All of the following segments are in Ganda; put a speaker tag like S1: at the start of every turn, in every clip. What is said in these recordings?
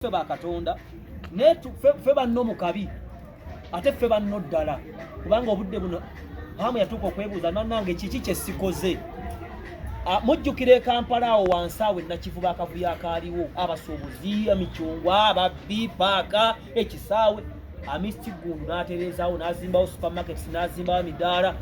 S1: Ffe bakatonda ne ffe banno mukabi ate ffe banno ddala kubanga obudde buno hamu yatuuka okwebuuza nannange kiki kye sikoze. Mujjukire Kampala awo wansi awo nakivuba akavuyo akaaliwo abasuubuzi emicungwa ababbi paaka ekisaawe Hamis Gundu n'atereezaawo n'azimbawo supermarkets n'azimbawo emidaala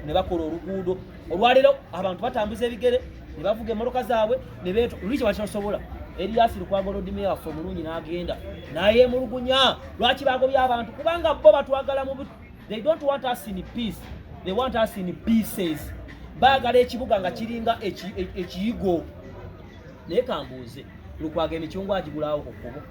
S1: ne bakola oluguudo olwaleero abantu batambuza ebigere ne bavuga emmotoka zaabwe ne beeto lwiki bakyasobola. Elias Lukwago Lodime waffe omulungi n'agenda naye emulugunya lwaki bagobye abantu kubanga bo batwagala mu they don't want us in peace, they want us in pieces. Baagala ekibuga nga kiringa ekiyigo naye kambuuze Lukwago emicungwa agigulawo ku kkubo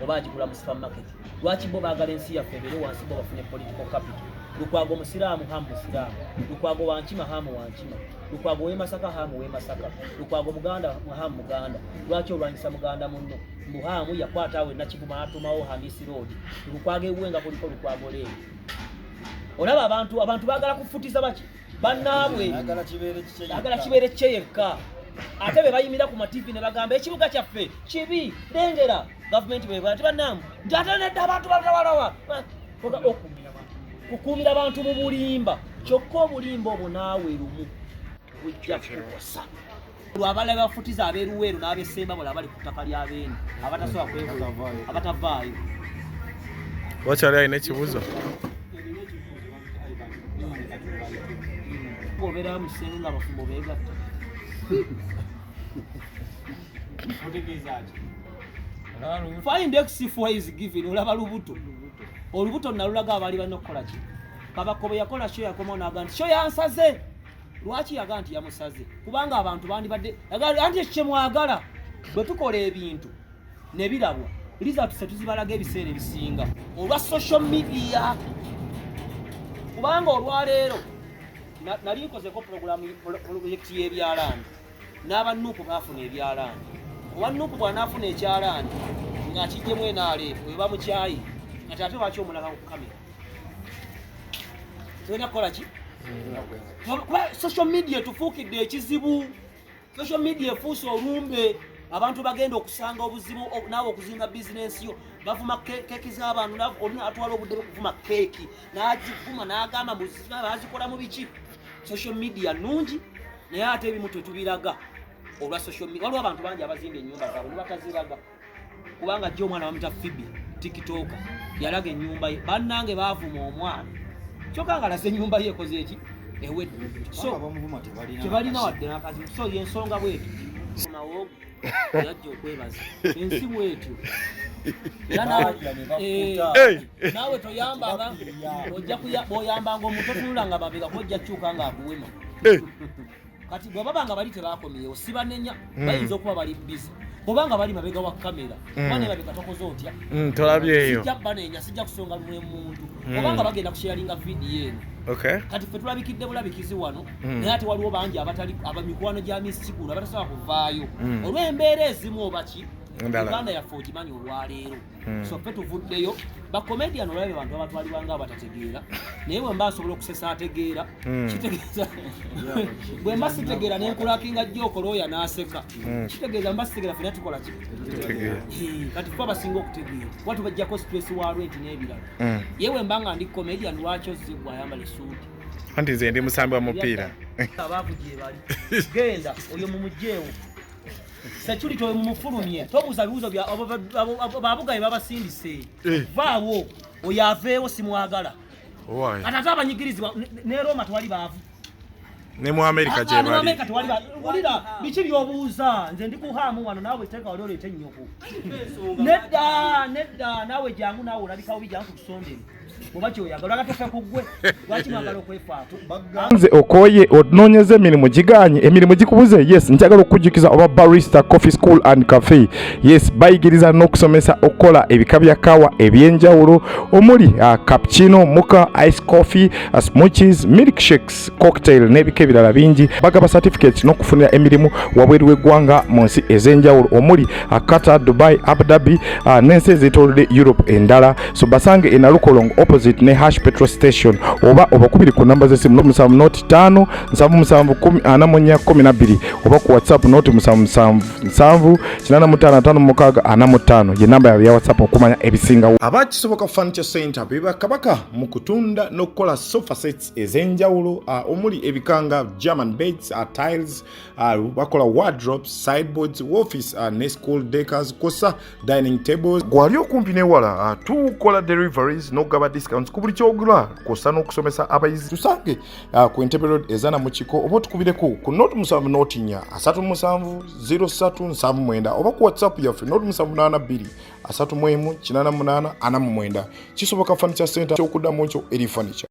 S1: oba agigula mu supermarket lwaki bo baagala ensi yaffe ebeere wansi bo bafune political capital. Lukwago musiraamu hamu musiraamu, Lukwago wankima hamu wankima, Lukwago w'Emasaka hamu w'Emasaka, Lukwago Muganda hamu Muganda. Lwaki olwanyisa Muganda munno mbuhamu yakwata awo Nakivuma n'atumawo Hamis Road. Lukwago ewenga kuliko Lukwago leero. Olaba abantu baagala kufutiza baki bannaabwe agala kibeere kye yekka ate be bayimira ku mativi ne bagamba ekibuga kyaffe kibi dengera gavumenti bwe bati bannaamu ntatanedde abantu batawalawa kukuumira abantu mu bulimba kyokka obulimba obwo naawe lumu bujja kukosa. Lwabala bafutiza abeeruweeru n'abesemba bola bali ku ttaka lya Beene abatasobola kwebuuza abatavaayo.
S2: Wakyali alina ekibuuzo?
S1: Obeera musengu nga abafumbo beegatta. Find Xclusive is given olaba lubuto. Olubuto nalulaga abali balina okukola ki? Kabakobe yakola show yakoma n'agamba nti show yansaze. Lwaki yaga nti yamusaze? Kubanga abantu bandibadde anti ekye mwagala bwe tukola ebintu ne birabwa results tuzibalaga ebiseera ebisinga olwa social media. Kubanga olwaleero nali nkozeko project y'ebyalaani n'abannuupu baafuna ebyalaani. Owannuupu bw'anaafuna ekyalaani ng'akijjemu enaaleefu eba mukyayi ate ate lwaki omulaka ku kamera tulina kukola ki? Social media tufuukidde ekizibu. Social media efuuse olumbe abantu bagenda okusanga obuzibu naawe okuzinga bizinensi yo bavuma keeki z'abantu olina atwala obudde bw'okuvuma keeki n'agivuma n'agamba bazikola mu biki. Social media nungi naye ate ebimu tetubiraga olwa social media. Waliwo abantu bangi abazimba ennyumba zaabwe ne bataziraga kubanga jjo omwana bamuta Fibi TikTok yalaga ennyumba ye bannange baavuma omwana kyokka nga alaze ennyumba ye ekoze eki ewedde so tebalina wadde n'akazimu. So y'ensonga bwetyo nawo yajja okwebaza ensi bwetyo era naawe toyambanga bw'oyambanga omuntu otunulanga mabega kojja kyuka ng'akuwema. Kati bwe baba nga bali tebaakomyewo si banenya bayinza okuba bali busy kubanga bali mabega wa kamera bane babika tokoze otya
S2: tolabyeyo
S1: sijja banenya sijja kusonga lumwe muntu kubanga bagenda kusharinga video eno. Kati ffe tulabikidde bulabikizi wano naye ate waliwo bangi abatali abamikwano gya Hamis Gundu abatasobola kuvaayo olw'embeera ezimu obaki Uganda yaffe ogimanyi olwaleero. So ffe tuvuddeyo bakomedian olwabe bantu abatwalibwanga abatategeera naye bwe mba nsobola okusesa ategeera kitegeeza bwe mba sitegeera nenkulakinga jjookolooya n'aseka kitegeeza mba sitegeera fena tukola ki kati ffe abasinga okutegeera kuba tubajjako stress wa rent n'ebirala. Ye bwe mba nga ndi comedian lwaki ozibwa ayambala essuuti
S2: anti nze ndi musambi wa mupiira
S1: abakugye bali genda oyo mumugjeewo security oyo mumufulumye tobuuza bibuuzo bya babugaye babasindise vaawo oyo aveewo simwagala kati ate abanyigirizibwa ne Roma twali baavu
S2: ne mu America gye bali
S1: ulira biki by'obuuza nze ndi kuhaamu wano naawe teeka wali oleeta ennyoko nedda naawe jangu naawe olabikawo bijangu kusondera oba kyoyagala agatefe ku ggwe lwaki mwagala okwefaako
S3: nze okoye onoonyeza emirimu giganye emirimu gikubuze. Yes, njagala okujjukiza oba Barista Coffee School and Cafe. Yes, bayigiriza n'okusomesa okukola ebika bya kawa ebyenjawulo omuli cappuccino, mocha, ice coffee, smoothies, milkshakes, cocktail n'ebika ebirala bingi. Bagaba certificate n'okufunira emirimu wabweru w'eggwanga mu nsi ez'enjawulo omuli Qatar, Dubai, Abu Dhabi n'ensi ez'etoolodde Europe endala. So basange e Nalukolongo opposite ne Hash petrol station oba obakubiri ku namba z'essimu 0705 7740 oba ku WhatsApp 0777855545 ye namba ya WhatsApp okumanya ebisingawo. Abakisoboka Furniture Center beba kabaka mu kutunda n'okukola sofa sets ez'enjawulo omuli ebikanga German beds, tiles, bakola wardrobes, sideboards, office ne school decors kosa dining tables. Gwali okumpi newala tukola deliveries n'ogaba discounts ku buli kyogula kosa n'okusomesa abayizi. Tusange ku Entebbe Road ezana mu kiko oba tukubireko ku 07 37 0379 oba ku WhatsApp yaffe 0782 338 kisoboka Furniture Center kyokuddamu ekyo eri furniture.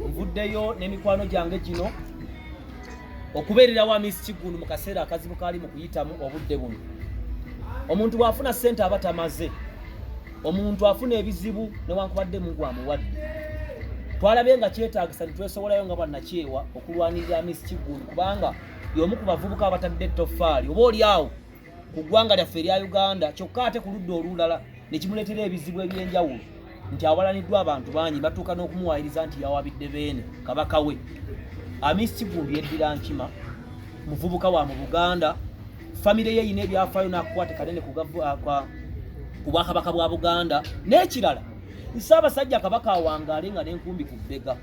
S1: Nvuddeyo n'emikwano gyange gino okubeerera wa Hamis Kiggundu mu kaseera akazibu kaali mu kuyitamu obudde buno. Omuntu bw'afuna ssente aba tamaze, omuntu afuna ebizibu newankubadde Mungu amuwadde. Twalabe nga kyetaagisa netwesowolayo nga bannakyewa okulwanirira Hamis Kiggundu kubanga y'omu ku bavubuka abatadde ettoffaali oba oli awo ku ggwanga lyaffe erya Uganda, kyokka ate ku ludda olulala ne kimuleetera ebizibu eby'enjawulo nti awalaniddwa abantu bangi batuuka n'okumuwaayiriza nti yawabidde Beene kabaka we. Hamis Kiggundu yeddira nkima, muvubuka wa mu Buganda, famire ye yina ebyafaayo n'akukwate kanene ku Bwakabaka bwa Buganda. N'ekirala Ssaabasajja Kabaka awangaale nga n'enkumbi ku bbega.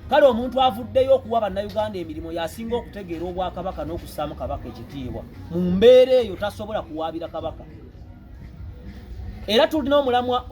S1: Kale omuntu avuddeyo okuwa bannayuganda emirimu yasinga okutegeera Obwakabaka n'okussaamu Kabaka ekitiibwa. Mu mbeera eyo tasobola kuwaabira Kabaka. Era tulina omulamwa